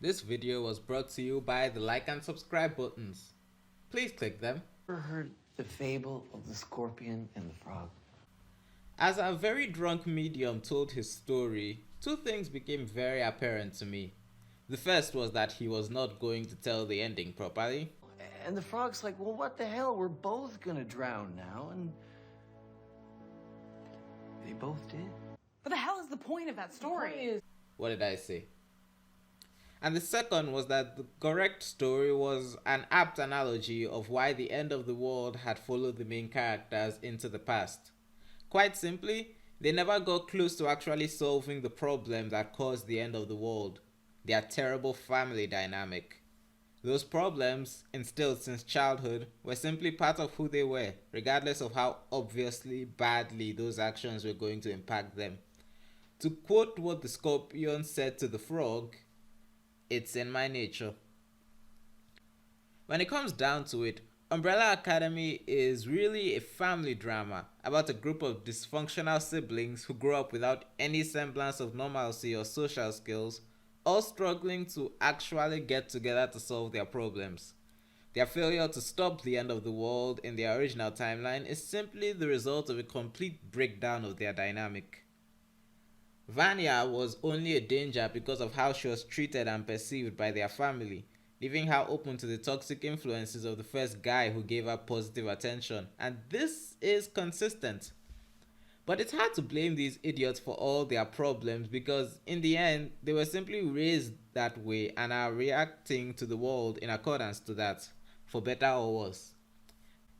This video was brought to you by the like and subscribe buttons. Please click them. Ever heard the fable of the scorpion and the frog? As a very drunk medium told his story, two things became very apparent to me. The first was that he was not going to tell the ending properly. And the frog's like, well, what the hell? We're both gonna drown now. And they both did. What the hell is the point of that story? What did I say? And the second was that the correct story was an apt analogy of why the end of the world had followed the main characters into the past. Quite simply, they never got close to actually solving the problem that caused the end of the world, their terrible family dynamic. Those problems, instilled since childhood, were simply part of who they were, regardless of how obviously badly those actions were going to impact them. To quote what the scorpion said to the frog, "It's in my nature." When it comes down to it, Umbrella Academy is really a family drama about a group of dysfunctional siblings who grow up without any semblance of normalcy or social skills, all struggling to actually get together to solve their problems. Their failure to stop the end of the world in their original timeline is simply the result of a complete breakdown of their dynamic. Vanya was only a danger because of how she was treated and perceived by their family, leaving her open to the toxic influences of the first guy who gave her positive attention, and this is consistent. But it's hard to blame these idiots for all their problems because, in the end, they were simply raised that way and are reacting to the world in accordance to that, for better or worse.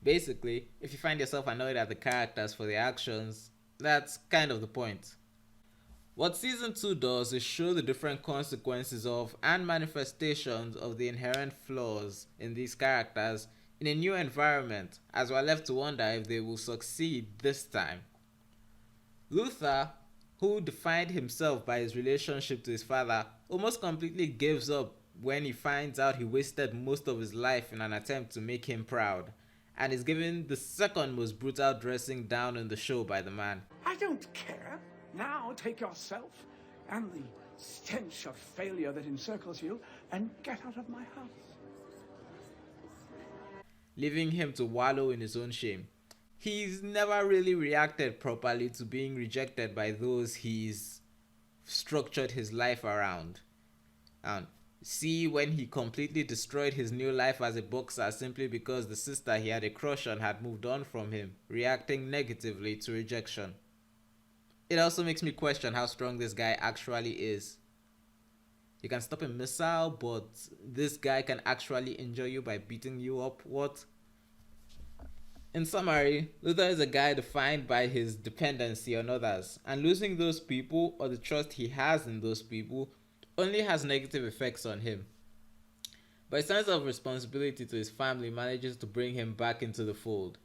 Basically, if you find yourself annoyed at the characters for their actions, that's kind of the point. What season 2 does is show the different consequences of and manifestations of the inherent flaws in these characters in a new environment, as we're left to wonder if they will succeed this time. Luther, who defined himself by his relationship to his father, almost completely gives up when he finds out he wasted most of his life in an attempt to make him proud, and is given the second most brutal dressing down in the show by the man. I don't care. Now take yourself and the stench of failure that encircles you and get out of my house. Leaving him to wallow in his own shame. He's never really reacted properly to being rejected by those he's structured his life around. And see when he completely destroyed his new life as a boxer simply because the sister he had a crush on had moved on from him, reacting negatively to rejection. It also makes me question how strong this guy actually is. You can stop a missile, but this guy can actually injure you by beating you up. What? In summary, Luther is a guy defined by his dependency on others, and losing those people or the trust he has in those people only has negative effects on him. But his sense of responsibility to his family manages to bring him back into the fold.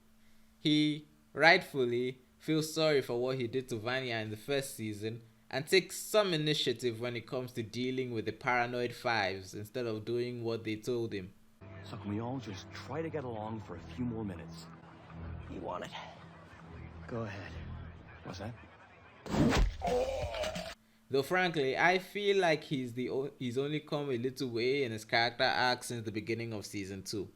He, rightfully, feels sorry for what he did to Vanya in the first season and takes some initiative when it comes to dealing with the paranoid fives instead of doing what they told him. So can we all just try to get along for a few more minutes? You want it? Go ahead. What's that? Though frankly, I feel like he's only come a little way in his character arc since the beginning of season 2.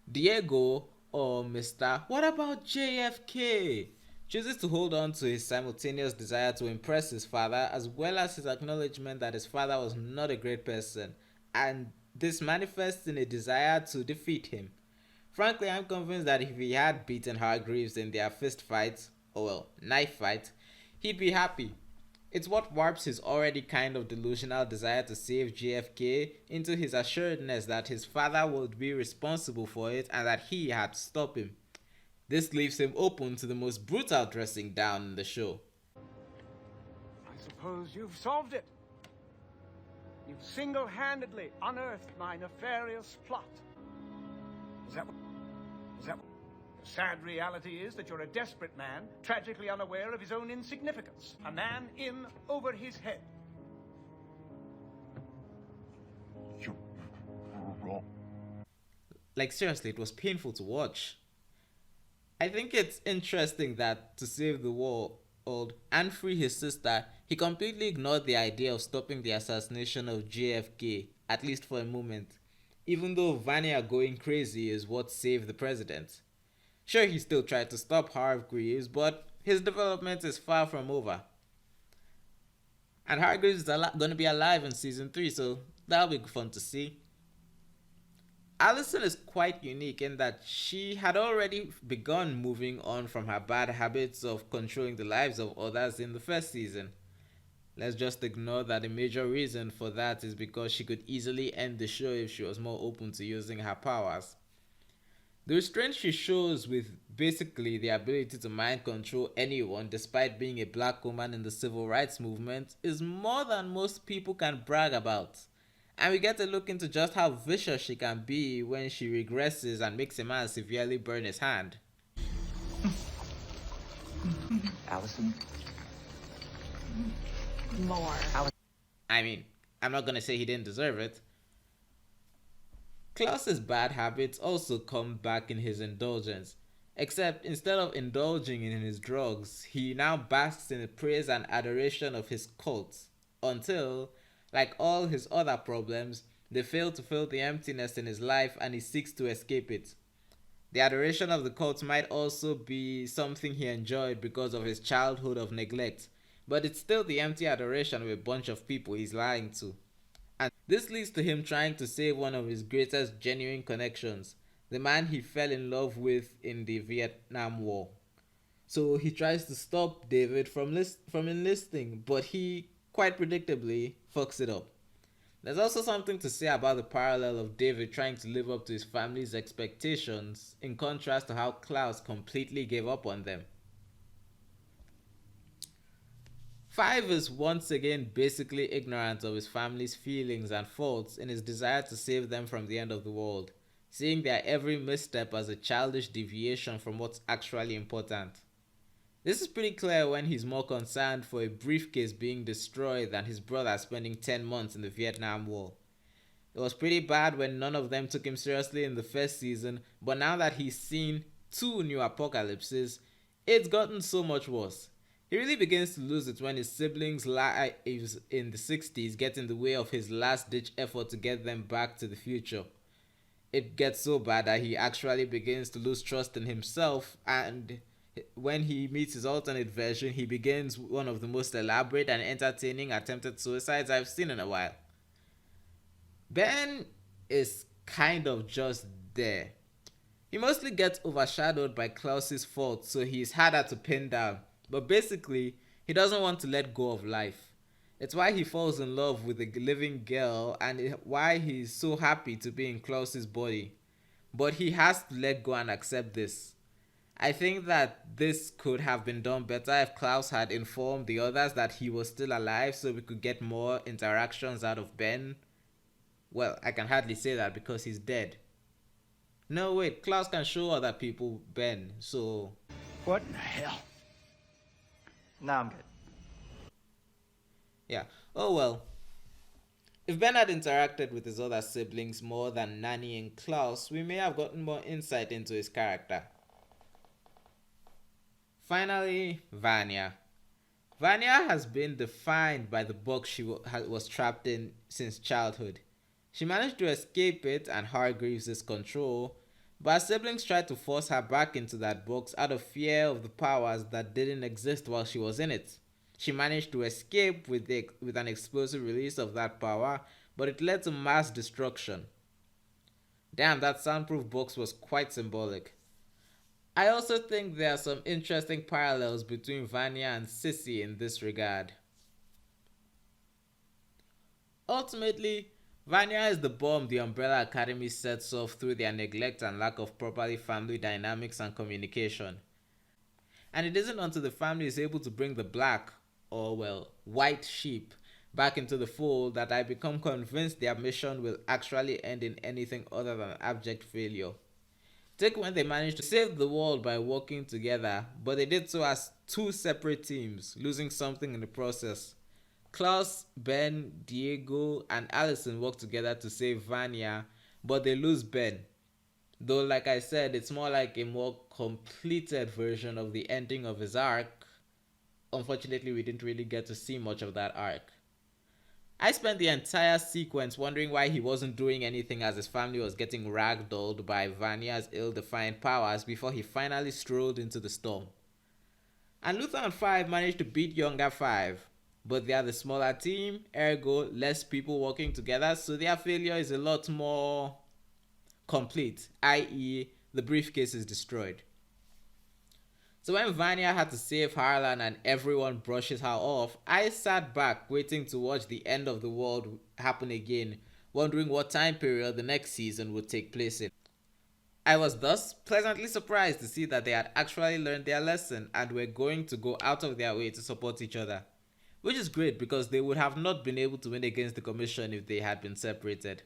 Diego, or Mr. What about JFK? Chooses to hold on to his simultaneous desire to impress his father as well as his acknowledgement that his father was not a great person, and this manifests in a desire to defeat him. Frankly, I'm convinced that if he had beaten Hargreeves in their fist fight, or well, knife fight, he'd be happy. It's what warps his already kind of delusional desire to save JFK into his assuredness that his father would be responsible for it and that he had to stop him. This leaves him open to the most brutal dressing down in the show. I suppose you've solved it. You've single-handedly unearthed my nefarious plot. Is that The sad reality is that you're a desperate man, tragically unaware of his own insignificance. A man in over his head. You're wrong. Like seriously, it was painful to watch. I think it's interesting that to save the world and free his sister, He completely ignored the idea of stopping the assassination of JFK, at least for a moment, even though Vanya going crazy is what saved the president. Sure, he still tried to stop Hargreaves, but his development is far from over. And Hargreaves is going to be alive in season 3, so that'll be fun to see. Allison is quite unique in that she had already begun moving on from her bad habits of controlling the lives of others in the first season. Let's just ignore that a major reason for that is because she could easily end the show if she was more open to using her powers. The restraint she shows with basically the ability to mind control anyone despite being a black woman in the civil rights movement is more than most people can brag about. And we get to look into just how vicious she can be when she regresses and makes a man severely burn his hand. Allison? More. I mean, I'm not gonna say he didn't deserve it. Klaus's bad habits also come back in his indulgence, except instead of indulging in his drugs, he now basks in the praise and adoration of his cult, until, like all his other problems, they fail to fill the emptiness in his life and he seeks to escape it. The adoration of the cult might also be something he enjoyed because of his childhood of neglect, but it's still the empty adoration of a bunch of people he's lying to. And this leads to him trying to save one of his greatest genuine connections, the man he fell in love with in the Vietnam War. So he tries to stop David from enlisting, but he, quite predictably, fucks it up. There's also something to say about the parallel of David trying to live up to his family's expectations, in contrast to how Klaus completely gave up on them. 5 is once again basically ignorant of his family's feelings and faults in his desire to save them from the end of the world, seeing their every misstep as a childish deviation from what's actually important. This is pretty clear when he's more concerned for a briefcase being destroyed than his brother spending 10 months in the Vietnam War. It was pretty bad when none of them took him seriously in the first season, but now that he's seen 2 new apocalypses, it's gotten so much worse. He really begins to lose it when his siblings' lives in the 60s get in the way of his last-ditch effort to get them back to the future. It gets so bad that he actually begins to lose trust in himself, and when he meets his alternate version, he begins one of the most elaborate and entertaining attempted suicides I've seen in a while. Ben is kind of just there. He mostly gets overshadowed by Klaus's faults, so he's harder to pin down. But basically, he doesn't want to let go of life. It's why he falls in love with a living girl and why he's so happy to be in Klaus's body. But he has to let go and accept this. I think that this could have been done better if Klaus had informed the others that he was still alive so we could get more interactions out of Ben. Well, I can hardly say that because he's dead. No, wait, Klaus can show other people Ben, so... What in the hell? No, I'm good. Yeah. Oh well. If Ben had interacted with his other siblings more than Nanny and Klaus, we may have gotten more insight into his character. Finally, Vanya. Vanya has been defined by the box she was trapped in since childhood. She managed to escape it and Hargreaves' control, but her siblings tried to force her back into that box out of fear of the powers that didn't exist while she was in it. She managed to escape with an explosive release of that power, but it led to mass destruction. Damn, that soundproof box was quite symbolic. I also think there are some interesting parallels between Vanya and Sissy in this regard. Ultimately, Vanya is the bomb the Umbrella Academy sets off through their neglect and lack of properly family dynamics and communication. And it isn't until the family is able to bring the black, or well, white sheep back into the fold that I become convinced their mission will actually end in anything other than abject failure. Take when they managed to save the world by working together, but they did so as 2 separate teams, losing something in the process. Klaus, Ben, Diego, and Allison work together to save Vanya, but they lose Ben. Though, like I said, it's more like a more completed version of the ending of his arc. unfortunately we didn't really get to see much of that arc. I spent the entire sequence wondering why he wasn't doing anything as his family was getting ragdolled by Vanya's ill-defined powers before he finally strolled into the storm. And Luther and Five managed to beat Younger Five, but they are the smaller team, ergo less people working together, so their failure is a lot more complete, i.e. the briefcase is destroyed. So when Vanya had to save Harlan and everyone brushes her off, I sat back waiting to watch the end of the world happen again, wondering what time period the next season would take place in. I was thus pleasantly surprised to see that they had actually learned their lesson and were going to go out of their way to support each other. Which is great because they would have not been able to win against the Commission if they had been separated.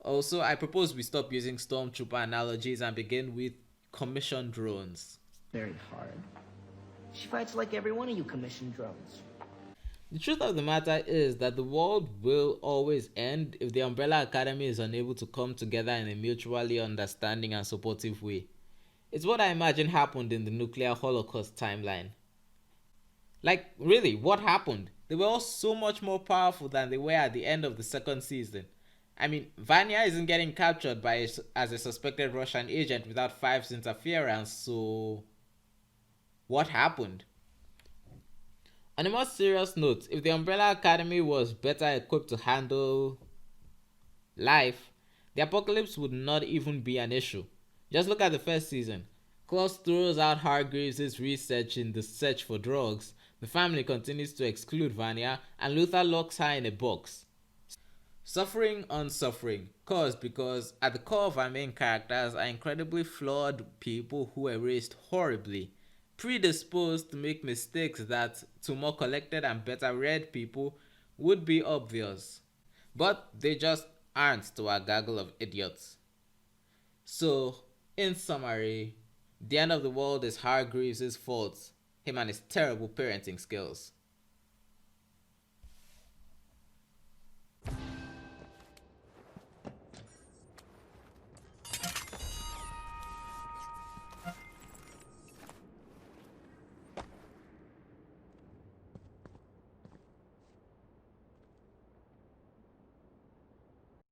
Also, I propose we stop using stormtrooper analogies and begin with commission drones. Very hard. She fights like every one of you commission drones. The truth of the matter is that the world will always end if the Umbrella Academy is unable to come together in a mutually understanding and supportive way. It's what I imagine happened in the nuclear holocaust timeline. Like, really, what happened? They were all so much more powerful than they were at the end of the second season. I mean, Vanya isn't getting captured as a suspected Russian agent without Five's interference, so what happened? On a more serious note, if the Umbrella Academy was better equipped to handle life, the apocalypse would not even be an issue. Just look at the first season. Klaus throws out Hargreaves' research in the search for drugs, the family continues to exclude Vanya, and Luther locks her in a box. Suffering on suffering, caused because at the core of our main characters are incredibly flawed people who were raised horribly, predisposed to make mistakes that, to more collected and better read people, would be obvious. But they just aren't to our gaggle of idiots. So, in summary, the end of the world is Hargreaves' fault, him and his terrible parenting skills.